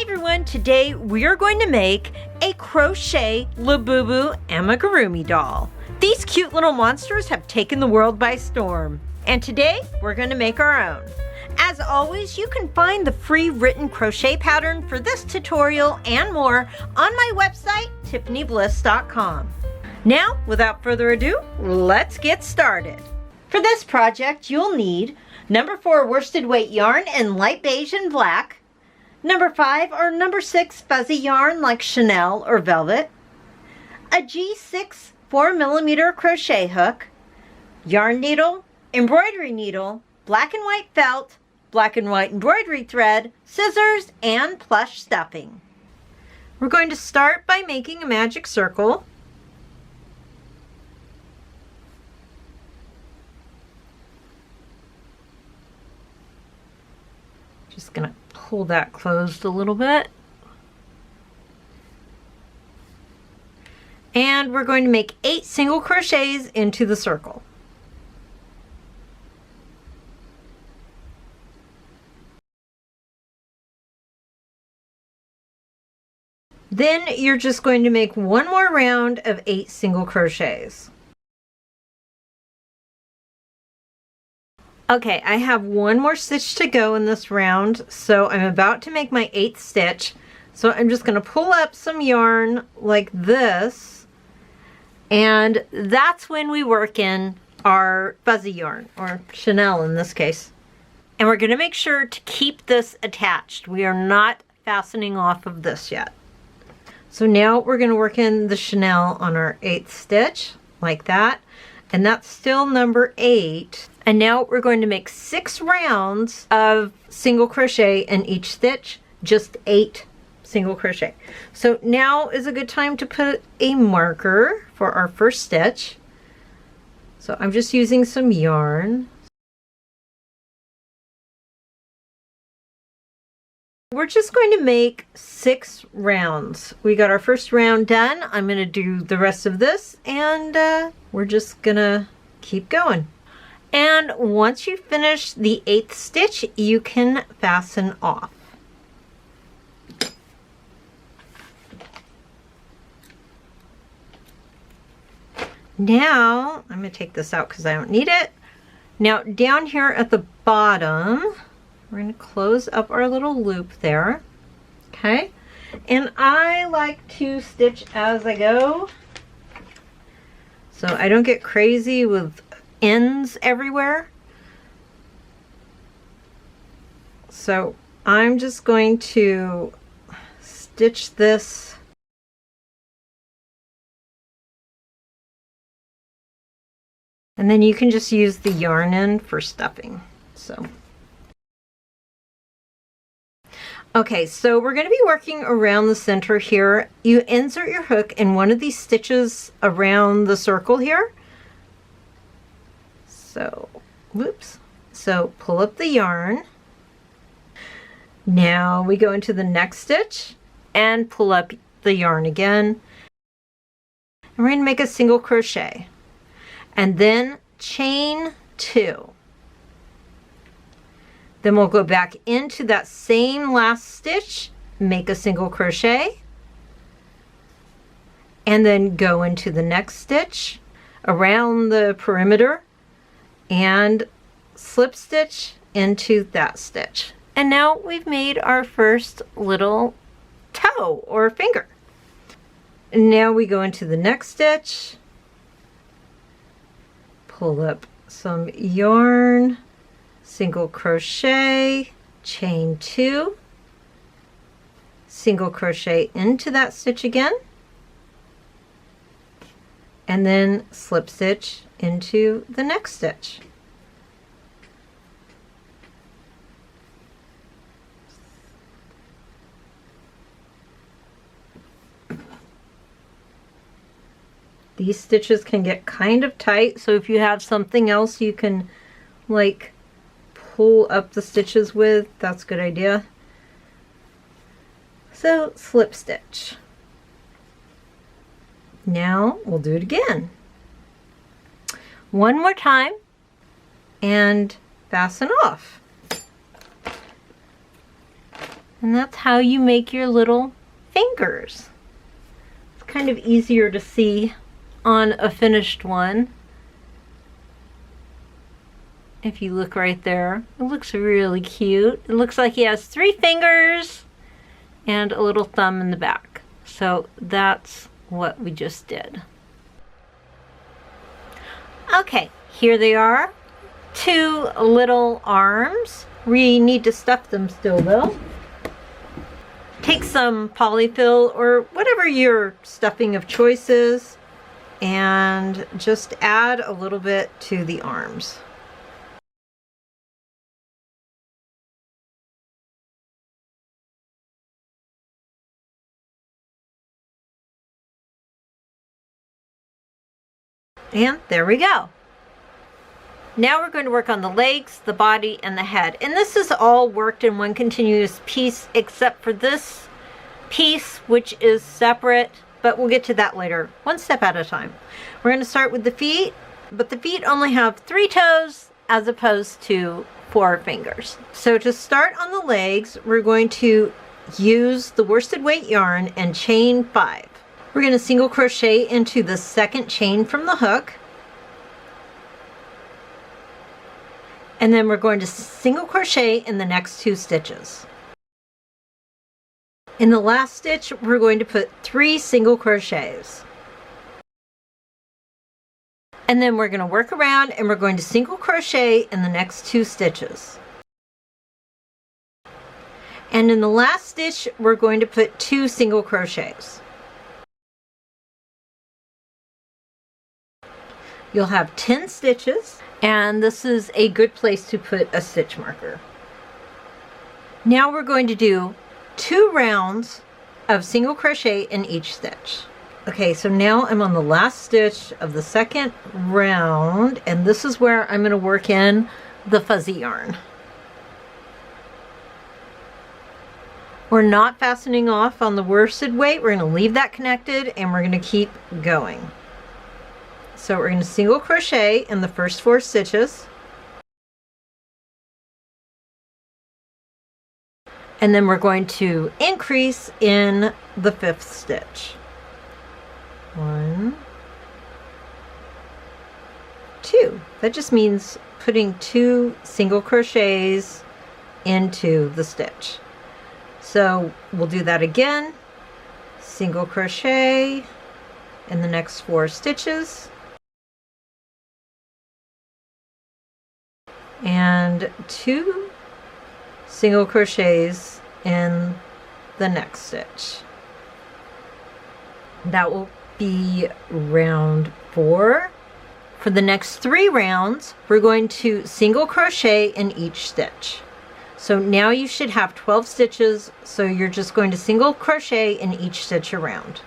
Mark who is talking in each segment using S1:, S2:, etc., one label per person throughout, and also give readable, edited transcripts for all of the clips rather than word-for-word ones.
S1: everyone, today we are going to make a crochet Labubu Amigurumi doll. These cute little monsters have taken the world by storm, and today we're going to make our own. As always, you can find the free written crochet pattern for this tutorial and more on my website, tiffanybliss.com. Now, without further ado, let's get started. For this project, you'll need number 4 worsted weight yarn in light beige and black, number 5 or number 6 fuzzy yarn like chenille or velvet, a G6 4mm crochet hook, yarn needle, embroidery needle, black and white felt, black and white embroidery thread, scissors, and plush stuffing. We're going to start by making a magic circle. Just going to pull that closed a little bit. And we're going to make 8 single crochets into the circle. Then you're just going to make one more round of 8 single crochets. Okay, I have one more stitch to go in this round, so I'm about to make my 8th stitch. So I'm just going to pull up some yarn like this, and that's when we work in our fuzzy yarn, or chenille in this case. And we're going to make sure to keep this attached. We are not fastening off of this yet. So now we're going to work in the chenille on our 8th stitch, like that. And that's still number 8. And now we're going to make 6 rounds of single crochet in each stitch, just 8 single crochet. So now is a good time to put a marker for our first stitch. So I'm just using some yarn. We're just going to make 6 rounds. We got our first round done. I'm going to do the rest of this, and we're just going to keep going. And once you finish the 8th stitch, you can fasten off. Now, I'm going to take this out because I don't need it. Now, down here at the bottom, we're going to close up our little loop there. Okay? And I like to stitch as I go, so I don't get crazy with ends everywhere. So I'm just going to stitch this and then you can just use the yarn end for stuffing. So okay, so we're going to be working around the center here. You insert your hook in one of these stitches around the circle here. So, whoops. So pull up the yarn. Now we go into the next stitch and pull up the yarn again. And we're going to make a single crochet. And then chain 2. Then we'll go back into that same last stitch, make a single crochet, and then go into the next stitch around the perimeter and slip stitch into that stitch. And now we've made our first little toe or finger. And now we go into the next stitch, pull up some yarn, single crochet, chain 2, single crochet into that stitch again, and then slip stitch into the next stitch. These stitches can get kind of tight, so if you have something else you can like pull up the stitches with, that's a good idea. So slip stitch. Now we'll do it again. One more time and fasten off. And that's how you make your little fingers. It's kind of easier to see on a finished one. If you look right there, it looks really cute. It looks like he has 3 fingers and a little thumb in the back. So that's what we just did. Okay, here they are. 2 little arms. We need to stuff them still though. Take some polyfill or whatever your stuffing of choice is and just add a little bit to the arms. And there we go. Now we're going to work on the legs, the body, and the head. And this is all worked in one continuous piece except for this piece, which is separate, but we'll get to that later, one step at a time. We're going to start with the feet, but the feet only have 3 toes as opposed to 4 fingers. So to start on the legs, we're going to use the worsted weight yarn and chain 5. We're going to single crochet into the second chain from the hook. And then we're going to single crochet in the next 2 stitches. In the last stitch, we're going to put 3 single crochets. And then we're going to work around and we're going to single crochet in the next 2 stitches. And in the last stitch, we're going to put 2 single crochets. You'll have 10 stitches, and this is a good place to put a stitch marker. Now we're going to do 2 rounds of single crochet in each stitch. Okay, so now I'm on the last stitch of the second round, and this is where I'm going to work in the fuzzy yarn. We're not fastening off on the worsted weight. We're going to leave that connected, and we're going to keep going. So we're going to single crochet in the first 4 stitches. And then we're going to increase in the 5th stitch. 1, 2. That just means putting 2 single crochets into the stitch. So we'll do that again. Single crochet in the next 4 stitches. And 2 single crochets in the next stitch. That will be round 4. For the next 3 rounds, we're going to single crochet in each stitch. So now you should have 12 stitches, so you're just going to single crochet in each stitch around.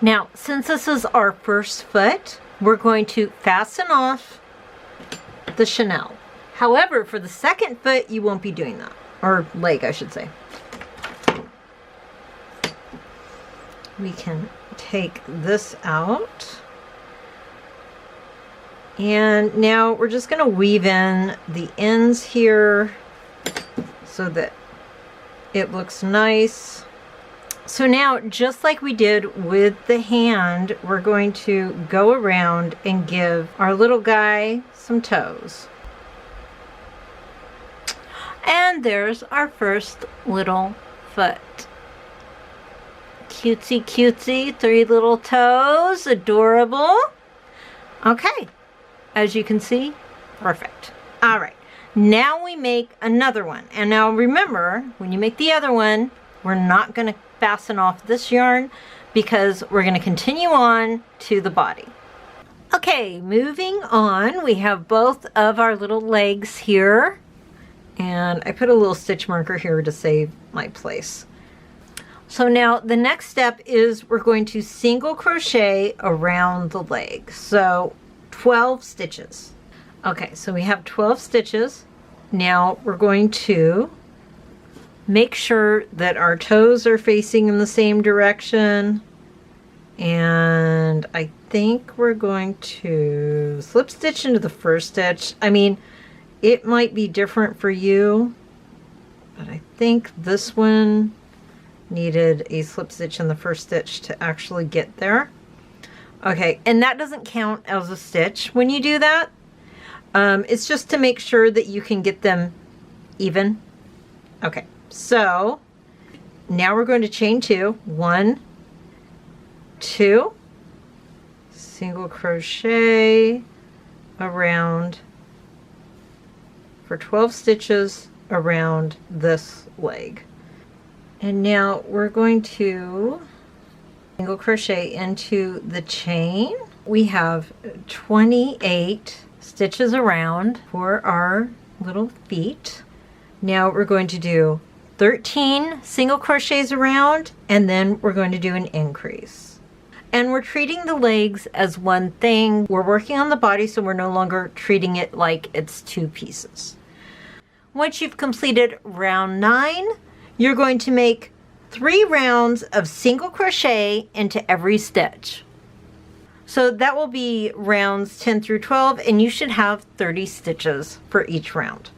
S1: Now, since this is our first foot, we're going to fasten off the chenille. However, for the second foot, you won't be doing that. Or leg, I should say. We can take this out. And now we're just going to weave in the ends here so that it looks nice. So now, just like we did with the hand, we're going to go around and give our little guy some toes. And there's our first little foot. Cutesy cutesy, 3 little toes, adorable. Okay, as you can see, perfect. All right, now we make another one. And now remember, when you make the other one, we're not going to fasten off this yarn because we're going to continue on to the body. Okay, moving on, we have both of our little legs here, and I put a little stitch marker here to save my place. So now the next step is we're going to single crochet around the leg. So 12 stitches. Okay, so we have 12 stitches. Now we're going to make sure that our toes are facing in the same direction, and I think we're going to slip stitch into the first stitch. I mean, it might be different for you, but I think this one needed a slip stitch in the first stitch to actually get there. Okay, and that doesn't count as a stitch when you do that. It's just to make sure that you can get them even. Okay, so now we're going to chain 2. 1, 2, single crochet around for 12 stitches around this leg. And now we're going to single crochet into the chain. We have 28 stitches around for our little feet. Now we're going to do 13 single crochets around, and then we're going to do an increase. And we're treating the legs as one thing. We're working on the body, so we're no longer treating it like it's 2 pieces. Once you've completed round 9, you're going to make 3 rounds of single crochet into every stitch. So that will be rounds 10 through 12, and you should have 30 stitches for each round.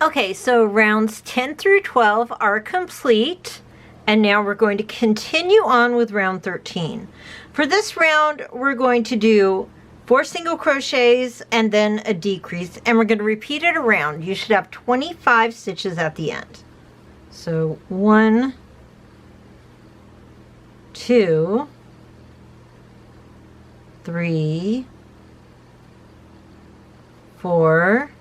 S1: Okay, so rounds 10 through 12 are complete, and now we're going to continue on with round 13. For this round, we're going to do 4 single crochets and then a decrease, and we're going to repeat it around. You should have 25 stitches at the end. So 1, 2, 3, 4,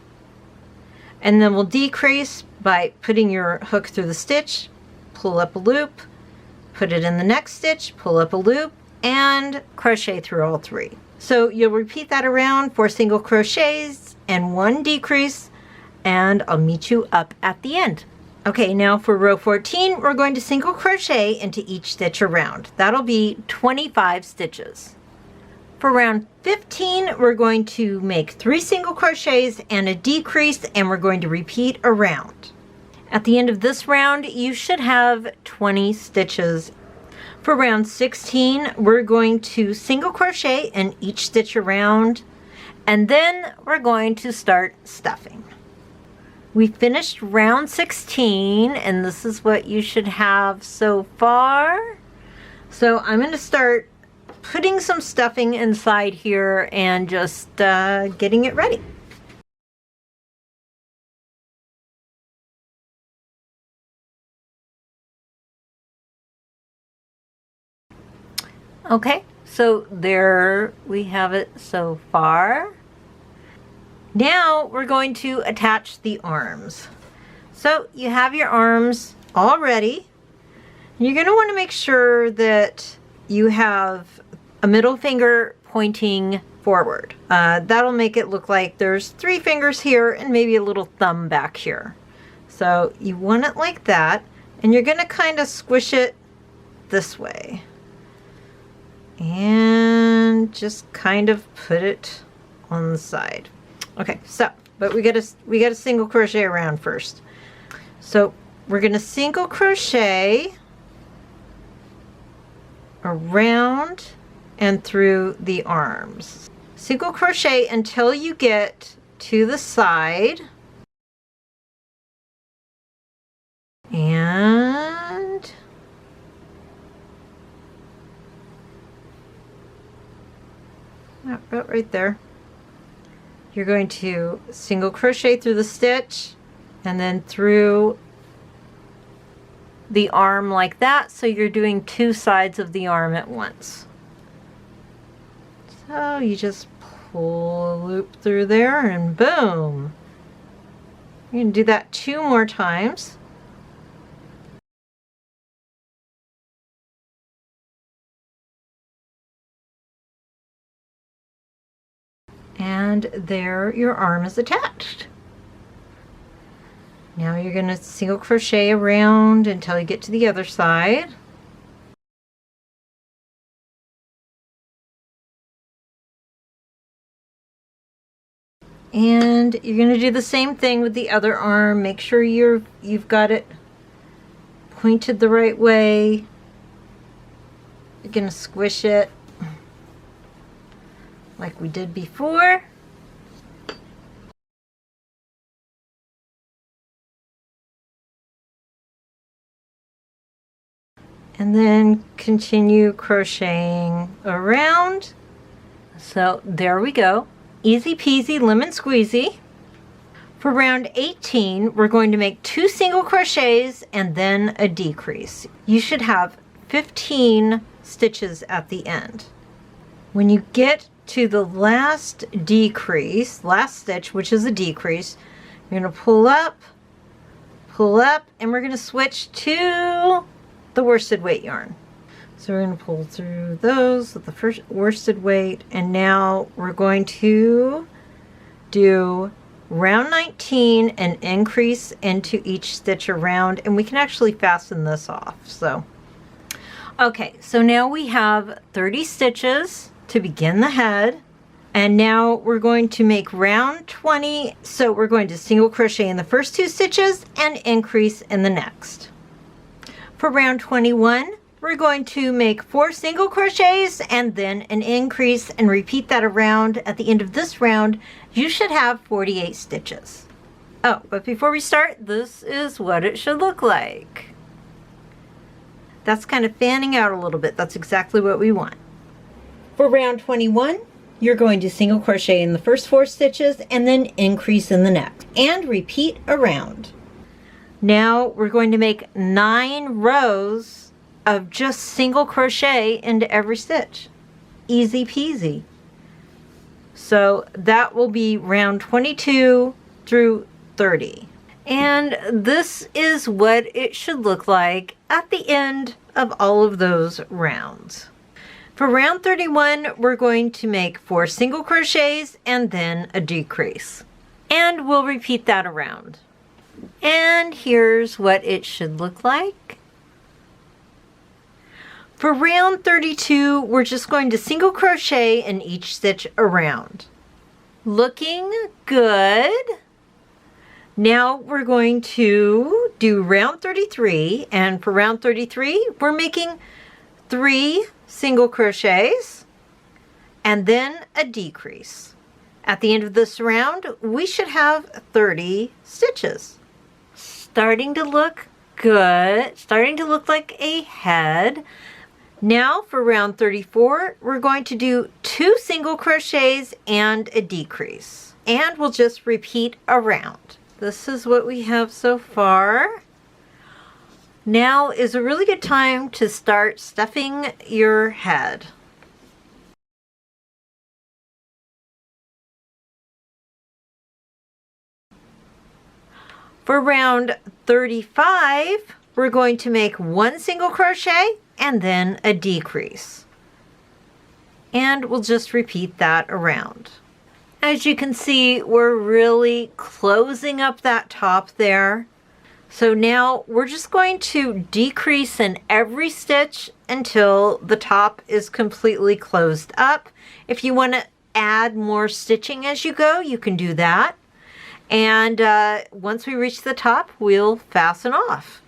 S1: and then we'll decrease by putting your hook through the stitch, pull up a loop, put it in the next stitch, pull up a loop, and crochet through all 3. So you'll repeat that around 4 single crochets and 1 decrease, and I'll meet you up at the end. Okay, now for row 14, we're going to single crochet into each stitch around. That'll be 25 stitches. For round 15, we're going to make 3 single crochets and a decrease, and we're going to repeat around. At the end of this round, you should have 20 stitches. For round 16, we're going to single crochet in each stitch around, and then we're going to start stuffing. We finished round 16, and this is what you should have so far. So I'm going to start putting some stuffing inside here and just getting it ready. Okay, so there we have it so far. Now we're going to attach the arms. So you have your arms all ready. You're going to want to make sure that you have a middle finger pointing forward. That'll make it look like there's 3 fingers here and maybe a little thumb back here. So you want it like that, and you're going to kind of squish it this way. And just kind of put it on the side. Okay, so, but we gotta single crochet around first. So we're gonna single crochet around and through the arms. Single crochet until you get to the side. And about right there. You're going to single crochet through the stitch and then through the arm like that, so you're doing 2 sides of the arm at once. So you just pull a loop through there and boom. You can do that 2 more times. And there your arm is attached. Now you're going to single crochet around until you get to the other side. And you're going to do the same thing with the other arm. Make sure you've got it pointed the right way. You're going to squish it like we did before. and then continue crocheting around. So there we go. Easy peasy lemon squeezy. For round 18, we're going to make 2 single crochets and then a decrease. You should have 15 stitches at the end. When you get to the last decrease, last stitch, which is a decrease, you're going to pull up, and we're going to switch to the worsted weight yarn. So we're going to pull through those with the first worsted weight, and now we're going to do round 19 and increase into each stitch around, and we can actually fasten this off. So okay, so now we have 30 stitches to begin the head, and now we're going to make round 20. So we're going to single crochet in the first 2 stitches and increase in the next. For round 21, we're going to make 4 single crochets and then an increase, and repeat that around. At the end of this round, you should have 48 stitches. Oh, but before we start, this is what it should look like. That's kind of fanning out a little bit. That's exactly what we want. For round 21, you're going to single crochet in the first 4 stitches and then increase in the next, and repeat around. Now we're going to make 9 rows of just single crochet into every stitch. Easy peasy. So that will be round 22 through 30. And this is what it should look like at the end of all of those rounds. For round 31, we're going to make 4 single crochets and then a decrease. And we'll repeat that around. And here's what it should look like. For round 32, we're just going to single crochet in each stitch around. Looking good. Now we're going to do round 33, and for round 33, we're making 3 single crochets and then a decrease. At the end of this round, we should have 30 stitches. Starting to look good, starting to look like a head. Now for round 34, we're going to do 2 single crochets and a decrease, and we'll just repeat around. This is what we have so far. Now is a really good time to start stuffing your head. For round 35, we're going to make 1 single crochet and then a decrease. And we'll just repeat that around. As you can see, we're really closing up that top there. So now we're just going to decrease in every stitch until the top is completely closed up. If you want to add more stitching as you go, you can do that. And once we reach the top, we'll fasten off.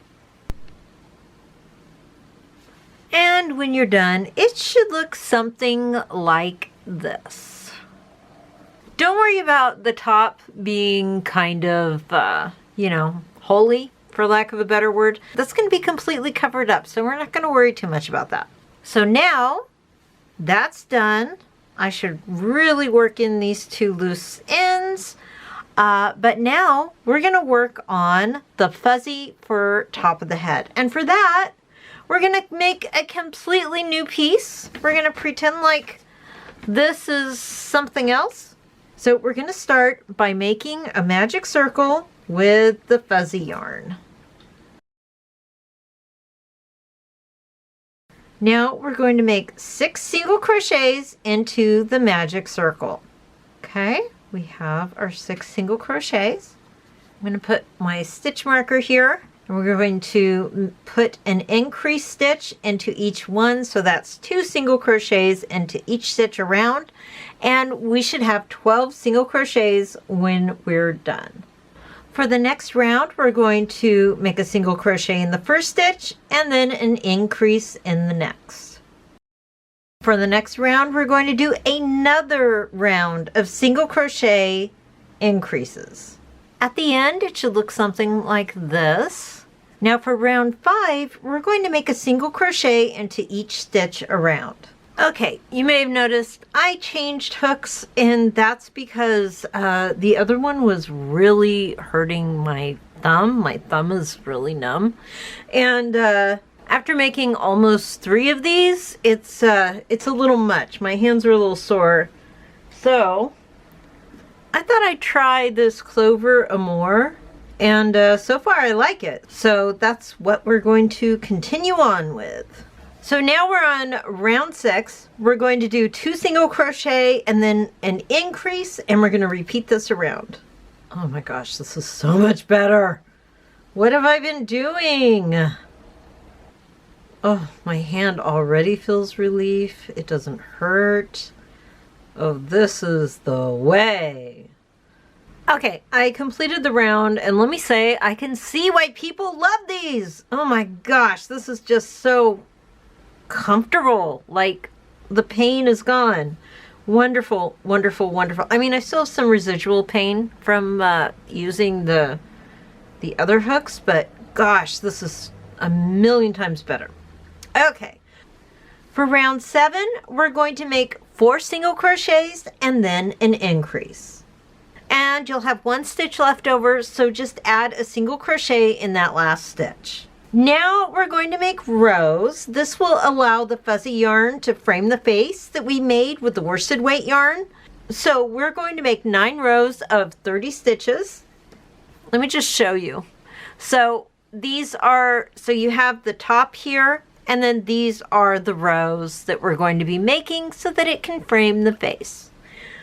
S1: And when you're done, it should look something like this. Don't worry about the top being kind of, holy, for lack of a better word. That's going to be completely covered up, so we're not going to worry too much about that. So now that's done. I should really work in these 2 loose ends. But now we're going to work on the fuzzy fur top of the head. And for that, we're going to make a completely new piece. We're going to pretend like this is something else. So we're going to start by making a magic circle with the fuzzy yarn. Now we're going to make 6 single crochets into the magic circle. Okay, we have our 6 single crochets. I'm going to put my stitch marker here. And we're going to put an increase stitch into each one, so that's 2 single crochets into each stitch around, and we should have 12 single crochets when we're done. For the next round, we're going to make a single crochet in the first stitch and then an increase in the next. For the next round, we're going to do another round of single crochet increases. At the end, it should look something like this. Now for round 5, we're going to make a single crochet into each stitch around. Okay, you may have noticed I changed hooks, and that's because the other one was really hurting my thumb. My thumb is really numb. And after making almost 3 of these, it's a little much. My hands are a little sore. So I thought I'd try this Clover Amour, and so far I like it. So that's what we're going to continue on with. So now we're on round 6. We're going to do 2 single crochet and then an increase, and we're going to repeat this around. Oh my gosh, this is so much better. What have I been doing? Oh, my hand already feels relief. It doesn't hurt. Oh, this is the way. Okay, I completed the round, and let me say, I can see why people love these. Oh my gosh, this is just so comfortable. Like, the pain is gone. Wonderful, wonderful, wonderful. I mean, I still have some residual pain from using the other hooks, but gosh, this is a million times better. Okay, for round 7, we're going to make 4 single crochets and then an increase. And you'll have 1 stitch left over, so just add a single crochet in that last stitch. Now we're going to make rows. This will allow the fuzzy yarn to frame the face that we made with the worsted weight yarn. So we're going to make 9 rows of 30 stitches. Let me just show you. So these are, so you have the top here, and then these are the rows that we're going to be making so that it can frame the face.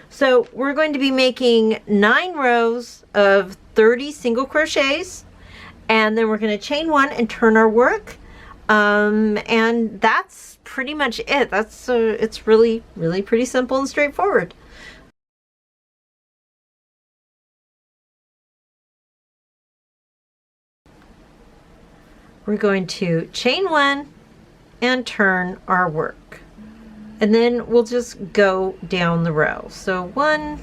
S1: So we're going to be making 9 rows of 30 single crochets. And then we're going to chain 1 and turn our work. And that's pretty much it. That's it's really, really pretty simple and straightforward. We're going to chain 1 and turn our work. And then we'll just go down the row. So 1,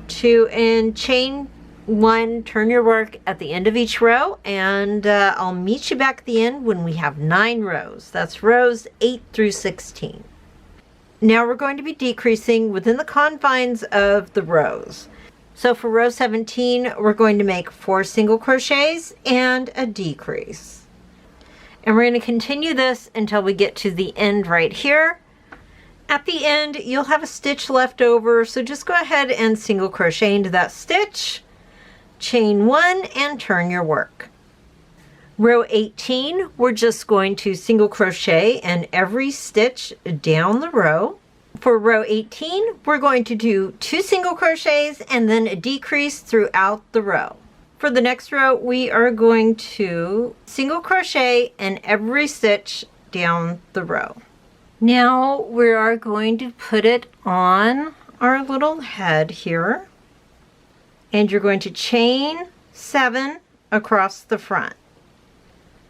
S1: 2, and chain 1, turn your work at the end of each row, and I'll meet you back at the end when we have 9 rows. That's rows 8 through 16. Now we're going to be decreasing within the confines of the rows. So for row 17, we're going to make 4 single crochets and a decrease. And we're going to continue this until we get to the end right here. At the end, you'll have a stitch left over, so just go ahead and single crochet into that stitch. Chain 1 and turn your work. Row 18, we're just going to single crochet in every stitch down the row. For row 18, we're going to do 2 single crochets and then a decrease throughout the row. For the next row, we are going to single crochet in every stitch down the row. Now we are going to put it on our little head here. And you're going to chain 7 across the front.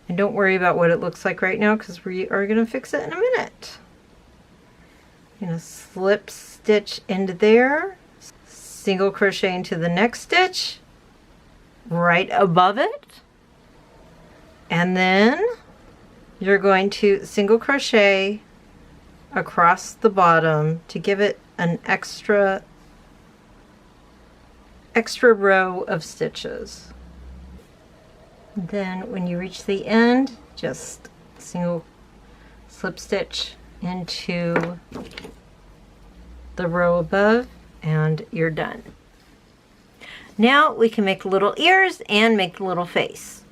S1: And don't worry about what it looks like right now, because we are going to fix it in a minute. You're going to slip stitch into there, single crochet into the next stitch, right above it, and then you're going to single crochet across the bottom to give it an extra row of stitches. Then when you reach the end, just single slip stitch into the row above and you're done. Now we can make little ears and make the little face.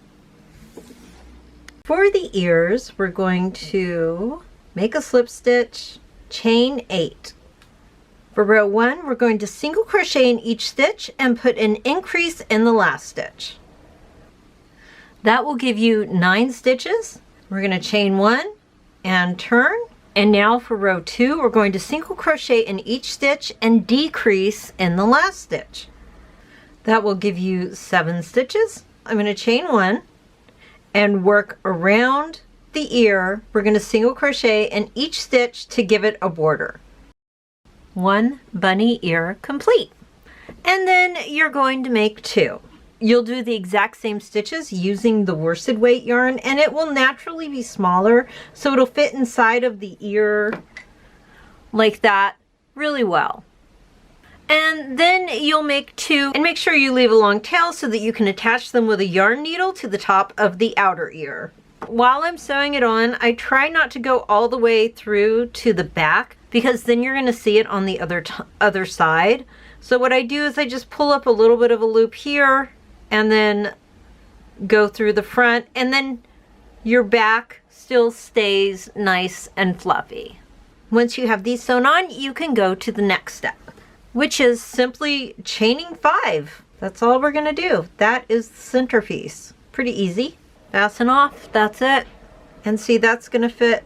S1: For the ears, we're going to make a slip stitch, chain 8. For row 1, we're going to single crochet in each stitch and put an increase in the last stitch. That will give you 9 stitches. We're going to chain 1 and turn. And now for row 2, we're going to single crochet in each stitch and decrease in the last stitch. That will give you 7 stitches. I'm going to chain 1 and work around the ear. We're going to single crochet in each stitch to give it a border. 1 bunny ear complete. And then you're going to make 2. you'll do the exact same stitches using the worsted weight yarn, and it will naturally be smaller, so it'll fit inside of the ear like that really well. And then you'll make 2, and make sure you leave a long tail so that you can attach them with a yarn needle to the top of the outer ear. While I'm sewing it on, I try not to go all the way through to the back, because then you're going to see it on the other side. So what I do is I just pull up a little bit of a loop here and then go through the front, and then your back still stays nice and fluffy. Once you have these sewn on, you can go to the next step, which is simply chaining 5. That's all we're gonna do. That is the centerpiece. Pretty easy. Fasten off, that's it. And see, that's gonna fit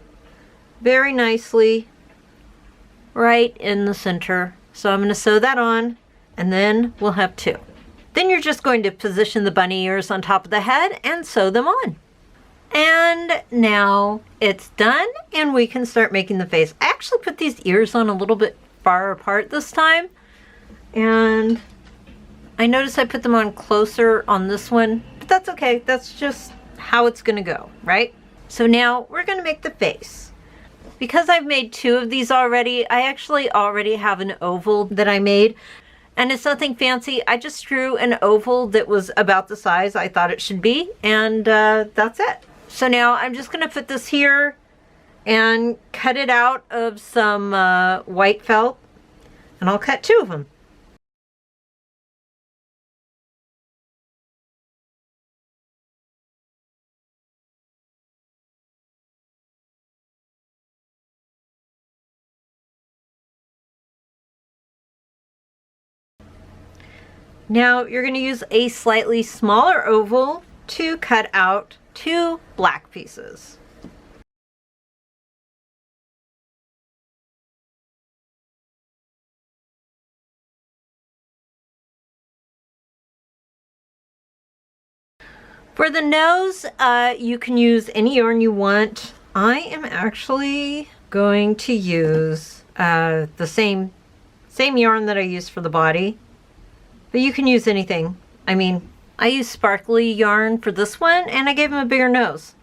S1: very nicely right in the center. So I'm gonna sew that on, and then we'll have 2. Then you're just going to position the bunny ears on top of the head and sew them on. And now it's done, and we can start making the face. I actually put these ears on a little bit far apart this time, and I noticed I put them on closer on this one, but that's okay. That's just how it's gonna go, right? So now we're gonna make the face. Because I've made 2 of these already, I actually already have an oval that I made, and it's nothing fancy. I just drew an oval that was about the size I thought it should be, and that's it. So now I'm just gonna put this here and cut it out of some white felt, and I'll cut 2 of them. Now you're going to use a slightly smaller oval to cut out 2 black pieces. For the nose, you can use any yarn you want. I am actually going to use the same yarn that I used for the body, but you can use anything. I mean, I used sparkly yarn for this one, and I gave him a bigger nose.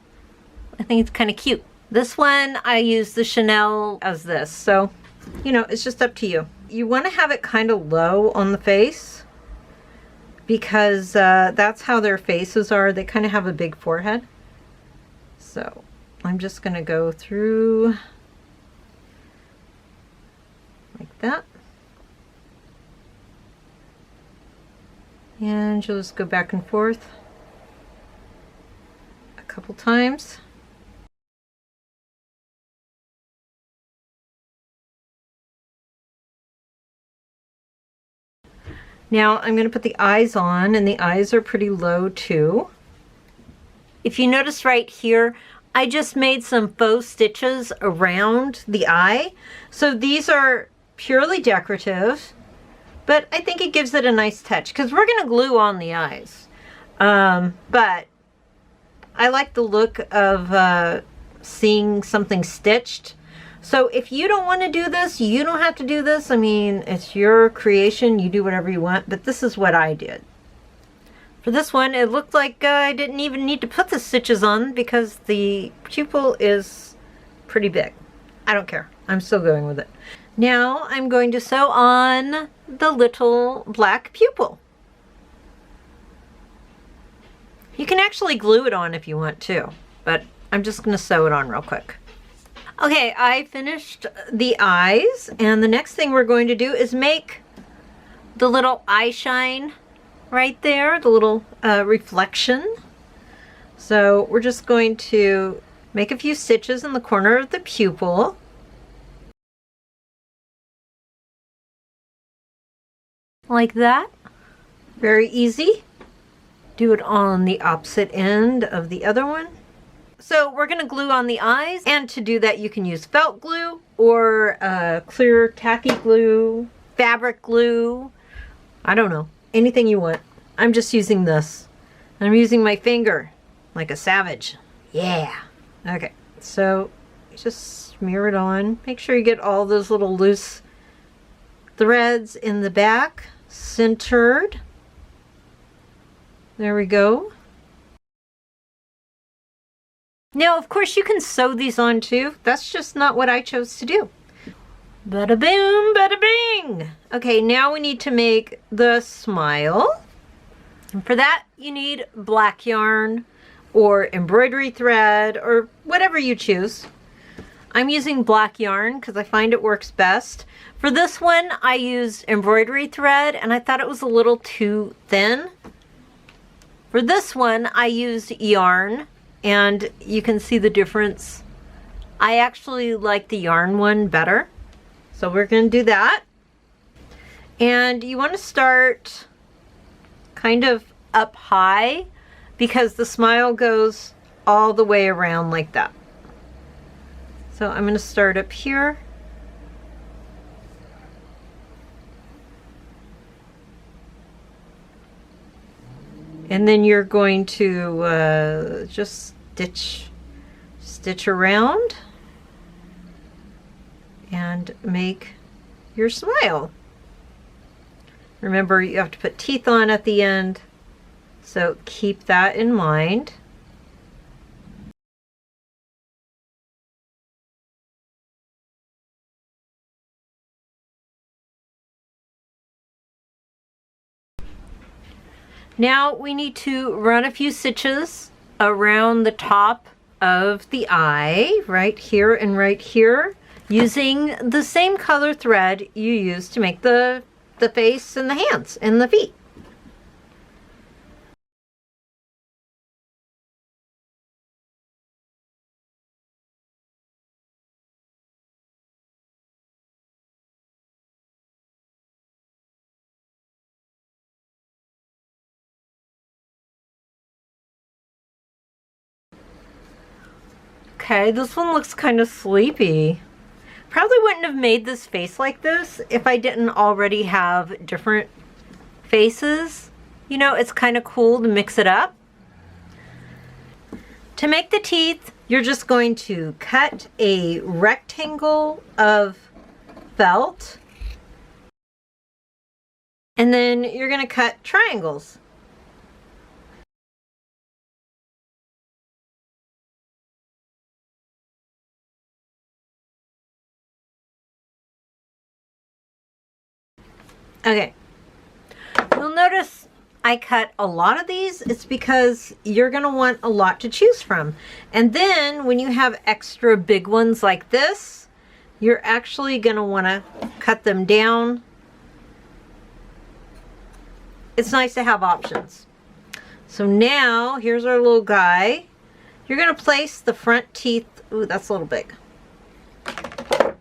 S1: I think it's kind of cute. This one, I used the Chanel as this, so, you know, it's just up to you. You want to have it kind of low on the face, because that's how their faces are. They kind of have a big forehead. So I'm just going to go through like that. And you'll just go back and forth a couple times. Now I'm going to put the eyes on, and the eyes are pretty low too. If you notice right here, I just made some faux stitches around the eye. So these are purely decorative, but I think it gives it a nice touch because we're going to glue on the eyes. But I like the look of seeing something stitched. So if you don't want to do this, you don't have to do this. I mean, it's your creation. You do whatever you want, but this is what I did. For this one, it looked like I didn't even need to put the stitches on because the pupil is pretty big. I don't care. I'm still going with it. Now I'm going to sew on the little black pupil. You can actually glue it on if you want to, but I'm just going to sew it on real quick. Okay, I finished the eyes, and the next thing we're going to do is make the little eye shine right there, the little reflection. So we're just going to make a few stitches in the corner of the pupil. Like that. Very easy. Do it on the opposite end of the other one. So we're going to glue on the eyes, and to do that you can use felt glue or clear tacky glue, fabric glue, I don't know, anything you want. I'm just using this. I'm using my finger like a savage. Yeah. Okay, so just smear it on. Make sure you get all those little loose threads in the back centered. There we go. Now, of course, you can sew these on too. That's just not what I chose to do. Bada boom, bada bing. Okay, now we need to make the smile. And for that, you need black yarn or embroidery thread or whatever you choose. I'm using black yarn because I find it works best. For this one, I used embroidery thread and I thought it was a little too thin. For this one, I used yarn and you can see the difference. I actually like the yarn one better. So we're going to do that. And you want to start kind of up high because the smile goes all the way around like that. So I'm going to start up here. And then you're going to just stitch around and make your smile. Remember, you have to put teeth on at the end, so keep that in mind. Now we need to run a few stitches around the top of the eye, right here and right here, using the same color thread you used to make the face and the hands and the feet. Okay, this one looks kind of sleepy. Probably wouldn't have made this face like this if I didn't already have different faces. You know, it's kind of cool to mix it up. To make the teeth, you're just going to cut a rectangle of felt. And then you're going to cut triangles. Okay, you'll notice I cut a lot of these. It's because you're going to want a lot to choose from. And then when you have extra big ones like this, you're actually going to want to cut them down. It's nice to have options. So now, here's our little guy. You're going to place the front teeth. Ooh, that's a little big.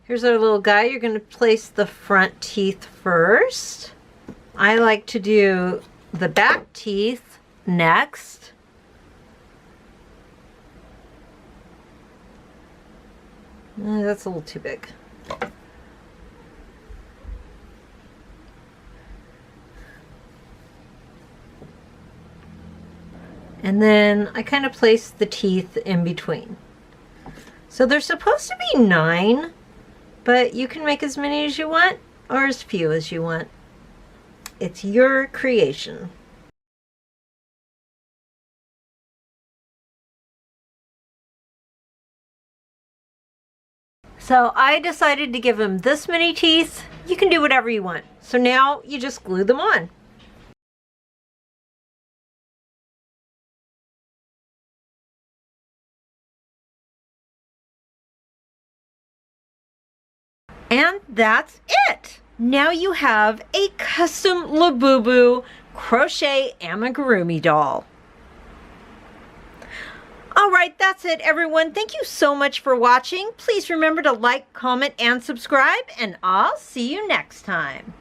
S1: Here's our little guy. You're going to place the front teeth first. I like to do the back teeth next. That's a little too big. And then I kind of place the teeth in between. So they're supposed to be 9. But you can make as many as you want or as few as you want. It's your creation. So I decided to give him this many teeth. You can do whatever you want. So now you just glue them on. And that's it! Now you have a custom Labubu crochet amigurumi doll. Alright, that's it everyone. Thank you so much for watching. Please remember to like, comment, and subscribe, and I'll see you next time.